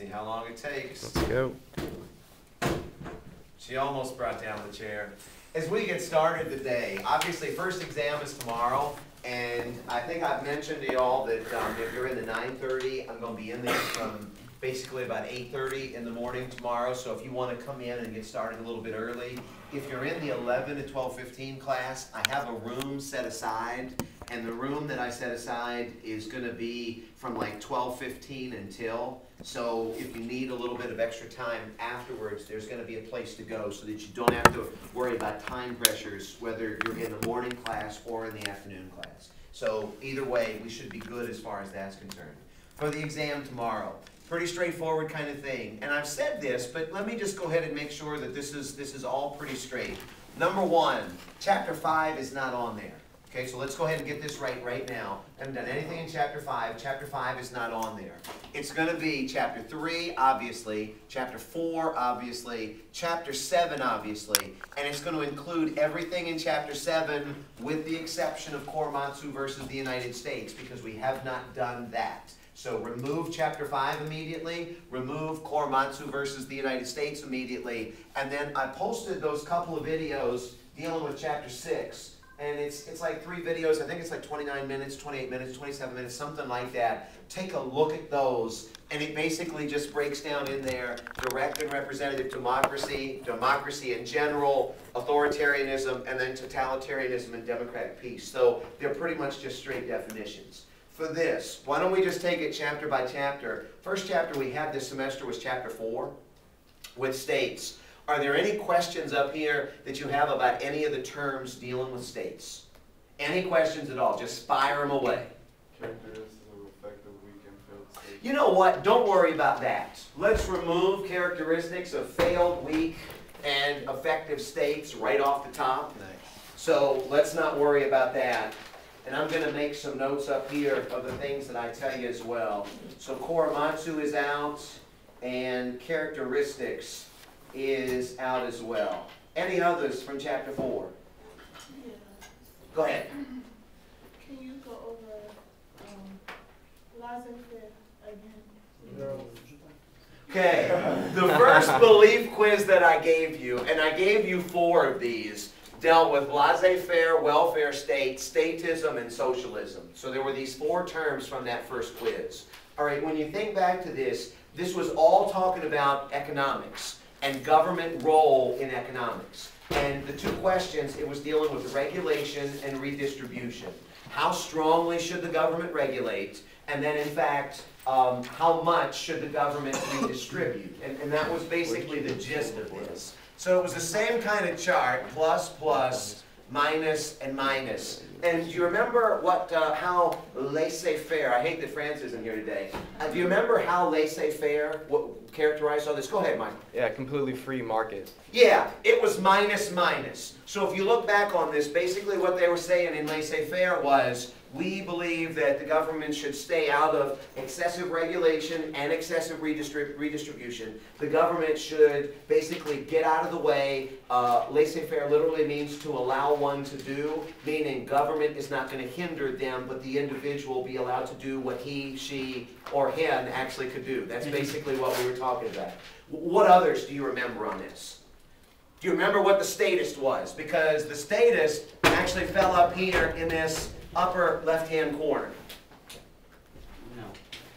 See how long it takes. Let's go. She almost brought down the chair. As we get started today, obviously first exam is tomorrow, and I think I've mentioned to y'all that if you're in the 9:30, I'm going to be in there from basically about 8:30 in the morning tomorrow, so if you want to come in and get started a little bit early. If you're in the 11 to 12:15 class, I have a room set aside, and the room that I set aside is going to be from like 12:15 until. So if you need a little bit of extra time afterwards, there's going to be a place to go so that you don't have to worry about time pressures, whether you're in the morning class or in the afternoon class. So either way, we should be good as far as that's concerned. For the exam tomorrow, pretty straightforward kind of thing. And I've said this, but let me just go ahead and make sure that this is all pretty straight. Number one, Chapter 5 is not on there. Okay, so let's go ahead and get this right now. I haven't done anything in Chapter 5. Chapter 5 is not on there. It's going to be Chapter 3, obviously, Chapter 4, obviously, Chapter 7, obviously, and it's going to include everything in Chapter 7 with the exception of Korematsu versus the United States, because we have not done that. So remove Chapter 5 immediately, remove Korematsu versus the United States immediately, and then I posted those couple of videos dealing with Chapter 6. And it's like 3 videos. I think it's like 29 minutes, 28 minutes, 27 minutes, something like that. Take a look at those, and it basically just breaks down in there direct and representative democracy, democracy in general, authoritarianism, and then totalitarianism and democratic peace. So they're pretty much just straight definitions. For this, why don't we just take it chapter by chapter? First chapter we had this semester was Chapter 4 with states. Are there any questions up here that you have about any of the terms dealing with states? Any questions at all? Just fire them away. Characteristics of effective, weak, and failed states. You know what? Don't worry about that. Let's remove characteristics of failed, weak, and effective states right off the top. Nice. So let's not worry about that. And I'm going to make some notes up here of the things that I tell you as well. So Korematsu is out, and characteristics is out as well. Any others from Chapter 4? Yeah. Go ahead. Can you go over laissez-faire again? Okay. The first belief quiz that I gave you, and I gave you 4 of these, dealt with laissez-faire, welfare state, statism, and socialism. So there were these 4 terms from that first quiz. All right, when you think back to this was all talking about economics and government role in economics. And the 2 questions, it was dealing with regulation and redistribution. How strongly should the government regulate? And then, in fact, how much should the government redistribute? And that was basically the gist of this. So it was the same kind of chart, plus, plus, minus, and minus. And do you remember what, how laissez-faire, I hate that France isn't here today. Do you remember how laissez-faire characterized all this? Go ahead, Mike. Yeah, completely free market. Yeah, it was minus, minus. So if you look back on this, basically what they were saying in laissez-faire was, we believe that the government should stay out of excessive regulation and excessive redistribution. The government should basically get out of the way. Laissez-faire literally means to allow one to do, meaning government is not going to hinder them, but the individual will be allowed to do what he, she, or him actually could do. That's basically what we were talking about. What others do you remember on this? Do you remember what the statist was? Because the statist actually fell up here in this upper left-hand corner. No.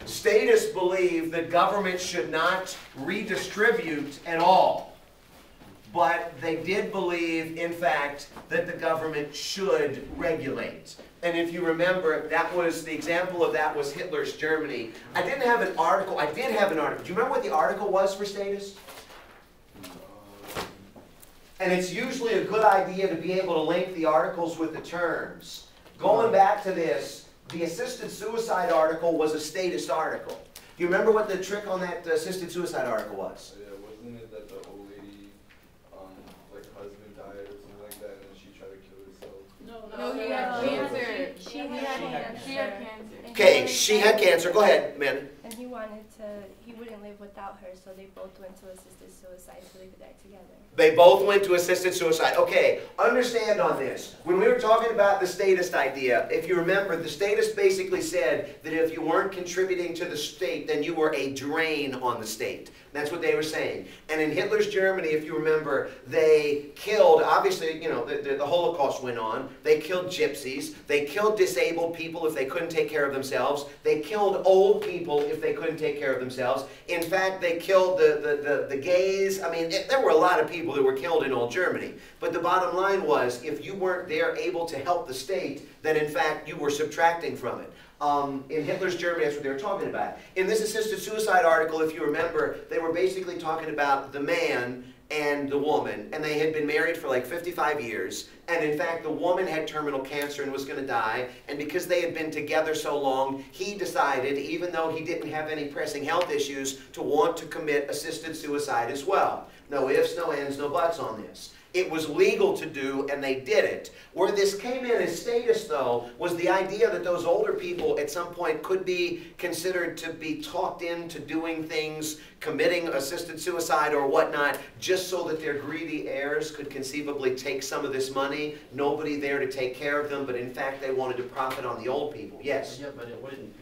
Statists believe that government should not redistribute at all. But they did believe, in fact, that the government should regulate. And if you remember, that was, the example of that was Hitler's Germany. I didn't have an article. I did have an article. Do you remember what the article was for statists? And it's usually a good idea to be able to link the articles with the terms. Going back to this, the assisted suicide article was a statist article. Do you remember what the trick on that assisted suicide article was? Yeah, wasn't it that the old lady, like husband died or something like that, and then she tried to kill herself? No, he had cancer. She had cancer. Okay, she had cancer. Go ahead, Amanda. And he wouldn't live without her, so they both went to assisted suicide, so they could die together. They both went to assisted suicide. Okay, understand on this. When we were talking about the statist idea, if you remember, the statist basically said that if you weren't contributing to the state, then you were a drain on the state. That's what they were saying. And in Hitler's Germany, if you remember, they killed, obviously, you know, the Holocaust went on. They killed gypsies. They killed disabled people if they couldn't take care of themselves. They killed old people if they couldn't take care of themselves. In fact, they killed the gays. I mean, there were a lot of people that were killed in old Germany. But the bottom line was, if you weren't there able to help the state, then in fact you were subtracting from it. In Hitler's Germany, that's what they were talking about. In this assisted suicide article, if you remember, they were basically talking about the man and the woman, and they had been married for like 55 years, and in fact the woman had terminal cancer and was going to die, and because they had been together so long, he decided, even though he didn't have any pressing health issues, to want to commit assisted suicide as well. No ifs, no ands, no buts on this. It was legal to do, and they did it. Where this came in as status, though, was the idea that those older people at some point could be considered to be talked into doing things, committing assisted suicide or whatnot, just so that their greedy heirs could conceivably take some of this money. Nobody there to take care of them, but in fact they wanted to profit on the old people. Yes? Yeah, but it would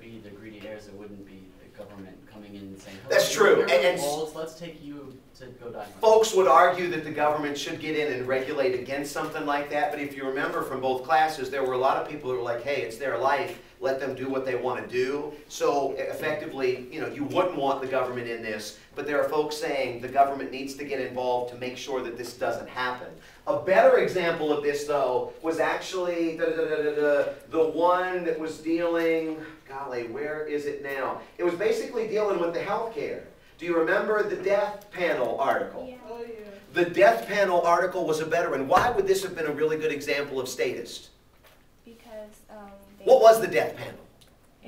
be the greedy heirs, it wouldn't be the government coming in and saying, That's true. You're old, let's take you to go die. Folks would argue that the government should get in and regulate against something like that, but if you remember from both classes, there were a lot of people who were like, hey, it's their life, let them do what they want to do. So effectively, you know, you wouldn't want the government in this, but there are folks saying the government needs to get involved to make sure that this doesn't happen. A better example of this, though, was actually the one that was dealing, golly, where is it now? It was basically dealing with the health care. Do you remember the death panel article? Yeah. Oh, yeah. The death panel article was a better one. Why would this have been a really good example of statist? Because they, What was the death panel?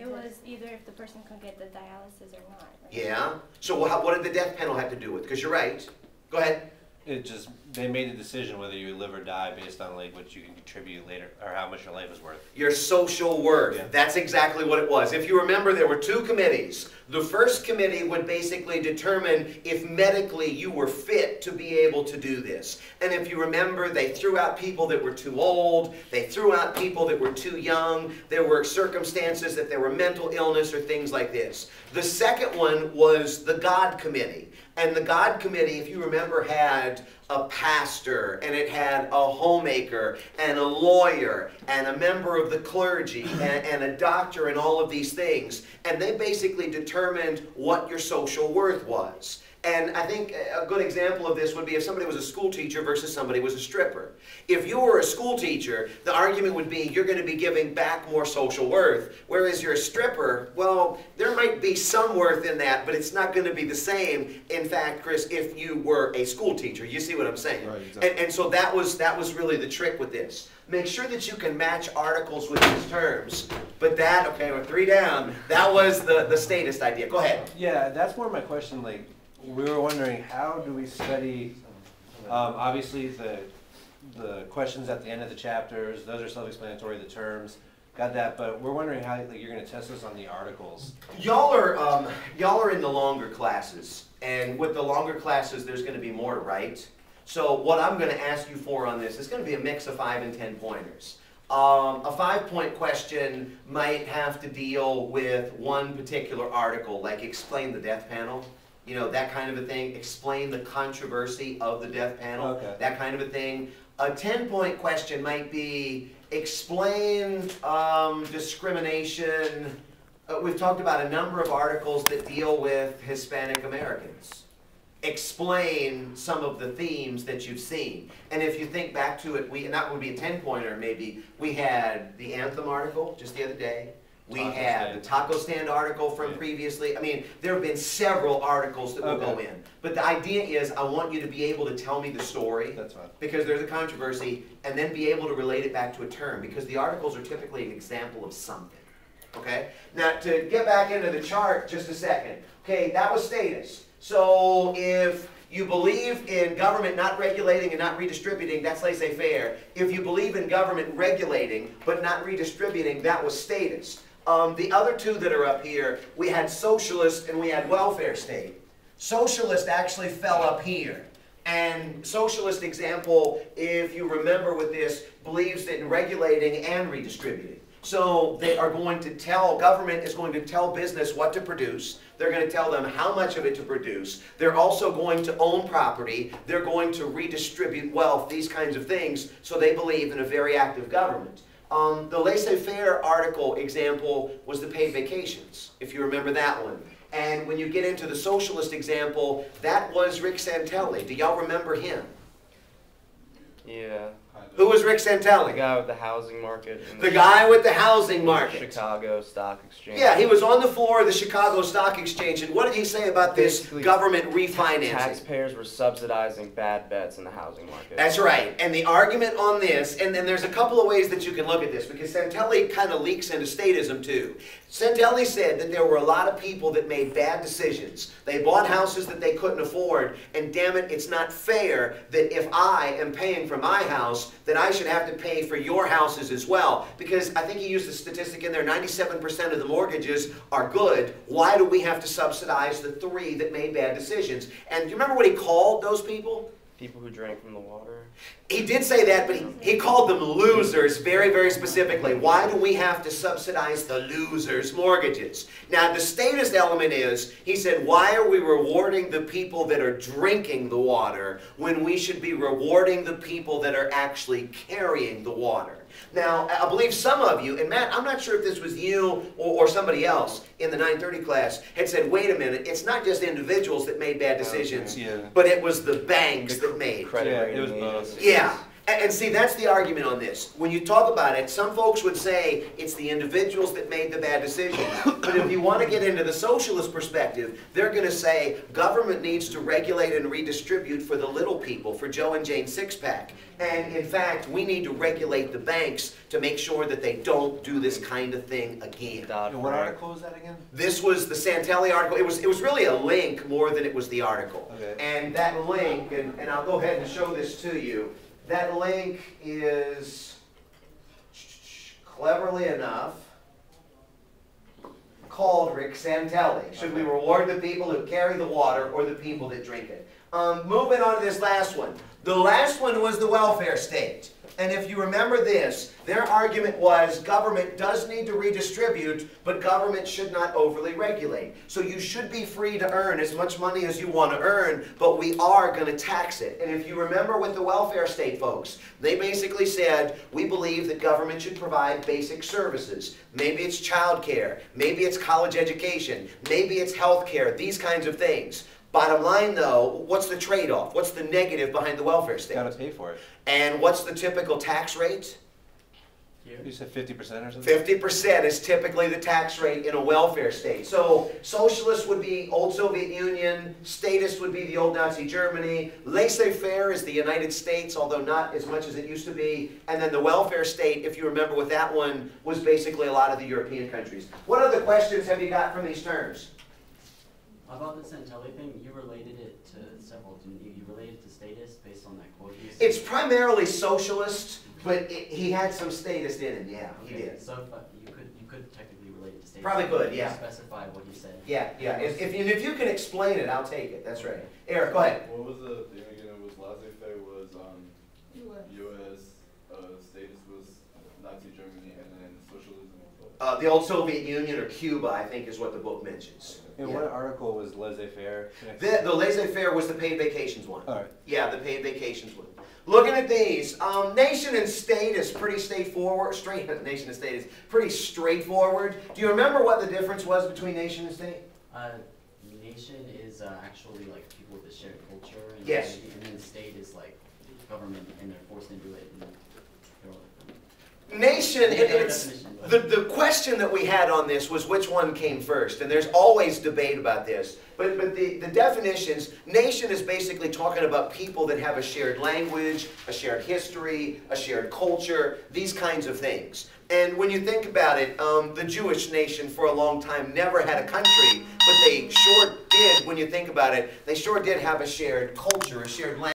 it was either if the person could get the dialysis or not. Right? Yeah? So what did the death panel have to do with? Because you're right. Go ahead. It just, they made a decision whether you live or die based on like what you can contribute later, or how much your life is worth. Your social worth. Yeah. That's exactly what it was. If you remember, there were two committees. The first committee would basically determine if medically you were fit to be able to do this. And if you remember, they threw out people that were too old. They threw out people that were too young. There were circumstances that there were mental illness or things like this. The second one was the God Committee. And the God Committee, if you remember, had a pastor, and it had a homemaker, and a lawyer, and a member of the clergy, and a doctor, and all of these things. And they basically determined what your social worth was. And I think a good example of this would be if somebody was a school teacher versus somebody was a stripper. If you were a school teacher, the argument would be you're going to be giving back more social worth. Whereas you're a stripper, well, there might be some worth in that, but it's not going to be the same. In fact, Chris, if you were a school teacher, you see what I'm saying? Right, exactly. And so that was really the trick with this. Make sure that you can match articles with these terms. But that, okay, we're 3 down. That was the statist idea. Go ahead. Yeah, that's more my question. Like, we were wondering, how do we study, obviously the questions at the end of the chapters, those are self-explanatory, the terms, got that, but we're wondering how like, you're going to test us on the articles. Y'all are in the longer classes, and with the longer classes, there's going to be more to write. So what I'm going to ask you for on this is going to be a mix of 5 and 10 pointers. A 5-point question might have to deal with one particular article, like explain the death panel. You know, that kind of a thing. Explain the controversy of the death panel. Okay. That kind of a thing. A 10-point question might be explain discrimination. We've talked about a number of articles that deal with Hispanic Americans. Explain some of the themes that you've seen. And if you think back to it, and that would be a 10-pointer maybe, we had the Anthem article just the other day. We had the taco stand article from previously. I mean, there have been several articles that will go in. But the idea is I want you to be able to tell me the story. That's fine. Because there's a controversy, and then be able to relate it back to a term. Because the articles are typically an example of something. Okay? Now, to get back into the chart just a second. Okay, that was status. So if you believe in government not regulating and not redistributing, that's laissez-faire. If you believe in government regulating but not redistributing, that was statist. The other two that are up here, we had socialist and we had welfare state. Socialist actually fell up here. And socialist example, if you remember with this, believes in regulating and redistributing. So they are going to tell, government is going to tell business what to produce. They're going to tell them how much of it to produce. They're also going to own property. They're going to redistribute wealth, these kinds of things. So they believe in a very active government. The laissez-faire article example was the paid vacations, if you remember that one. And when you get into the socialist example, that was Rick Santelli. Do y'all remember him? Yeah. Who was Rick The Santelli? guy with the housing market. And The guy with the housing market. Chicago Stock Exchange. Yeah, he was on the floor of the Chicago Stock Exchange, and what did he say about this Basically, government refinancing? Taxpayers were subsidizing bad bets in the housing market. That's right, and the argument on this, and there's a couple of ways that you can look at this, because Santelli kind of leaks into statism too. Santelli said that there were a lot of people that made bad decisions. They bought houses that they couldn't afford, and damn it, it's not fair that if I am paying for my house, that I should have to pay for your houses as well. Because I think he used the statistic in there, 97% of the mortgages are good. Why do we have to subsidize the 3 that made bad decisions? And do you remember what he called those people? People who drank from the water. He did say that, but he called them losers very, very specifically. Why do we have to subsidize the losers' mortgages? Now, the statist element is, he said, why are we rewarding the people that are drinking the water when we should be rewarding the people that are actually carrying the water? Now, I believe some of you, and Matt, I'm not sure if this was you or somebody else in the 930 class, had said, wait a minute, it's not just individuals that made bad decisions, but it was the banks that made. Credit Yeah, rating it was agencies. both. Yeah, and see, that's the argument on this. When you talk about it, some folks would say it's the individuals that made the bad decisions. But if you want to get into the socialist perspective, they're going to say government needs to regulate and redistribute for the little people, for Joe and Jane Sixpack. And in fact, we need to regulate the banks to make sure that they don't do this kind of thing again. And what article was that again? This was the Santelli article. It was really a link more than it was the article. Okay. And that link, and I'll go ahead and show this to you. That link is, cleverly enough, called Rick Santelli. Should we reward the people who carry the water or the people that drink it? Moving on to this last one. The last one was the welfare state. And if you remember this, their argument was government does need to redistribute, but government should not overly regulate. So you should be free to earn as much money as you want to earn, but we are going to tax it. And if you remember with the welfare state folks, they basically said, we believe that government should provide basic services. Maybe it's child care, maybe it's college education, maybe it's health care, these kinds of things. Bottom line though, what's the trade-off? What's the negative behind the welfare state? Got to pay for it. And what's the typical tax rate? You said 50% or something? 50% is typically the tax rate in a welfare state. So socialist would be old Soviet Union, statist would be the old Nazi Germany, laissez-faire is the United States, although not as much as it used to be, and then the welfare state, if you remember with that one, was basically a lot of the European countries. What other questions have you got from these terms? About the Santelli thing, you related it to several, didn't you? You related it to statist based on that quote you said? It's primarily socialist, but he had some statist in him, yeah, he Okay, did. so if, you could technically relate it to statist. Probably could, yeah. Specify what he said. Yeah, yeah, if you can explain it, I'll take it, that's right. Eric, go ahead. What was the thing again? It was laissez-faire was US. U.S. Status was Nazi Germany, and then socialism was what? The old Soviet Union or Cuba, I think is what the book mentions. And Yeah. what article was laissez-faire? The laissez-faire was the paid vacations one. All right. Yeah, the paid vacations one. Looking at these, nation and state is pretty straightforward. Nation and state is pretty straightforward. Do you remember what the difference was between nation and state? Nation is actually like people with a shared culture. And Yes. And then state is like government and they're forced into it. And Nation, the question that we had on this was which one came first, and there's always debate about this. But the definitions, nation is basically talking about people that have a shared language, a shared history, a shared culture, these kinds of things. And when you think about it, the Jewish nation for a long time never had a country, but they sure did, when you think about it, they sure did have a shared culture, a shared language.